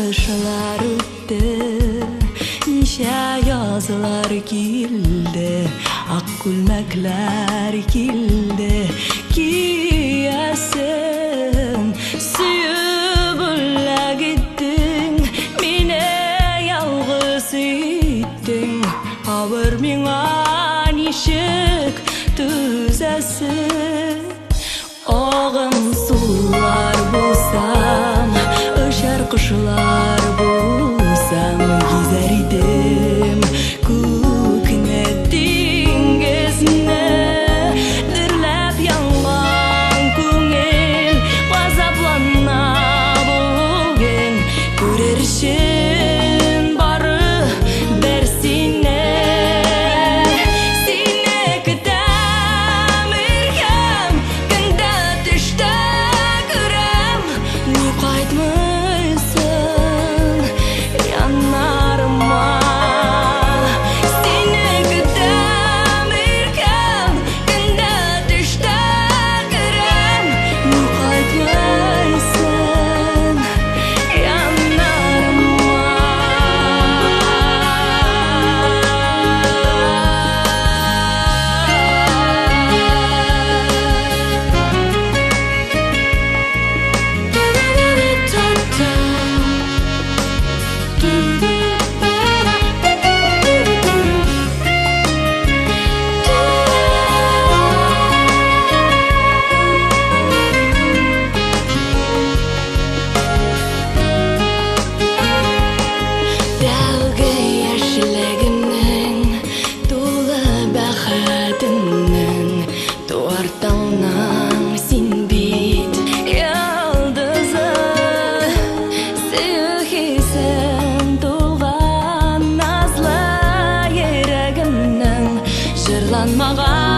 kışlar öttü, nişe yazılar kildi, ak gülmekler kildi. Kiyesin süyüp ölle gittin, mine yalgız ettin. Ağır miңa nişik tüzesin. Ağın sular bulsam, öşer kışlar bulsam, gizer idim көкне деңгезіне. Дүрләп yangan көңіл, ғазаплана бүгін, көрер үшін бары бір сені. Сені күтем іргем, күнде түште көрем, не қайтмайсың янарыма. Сені күтем іргем, күнде түште көрем, не қайтмайсың янарыма. Тәуге яшілігімнің, тулы бәхетімнің, туар таңнан сен бит йылдызы. Сүйісің туған назлы ерігімнің, жырланмаған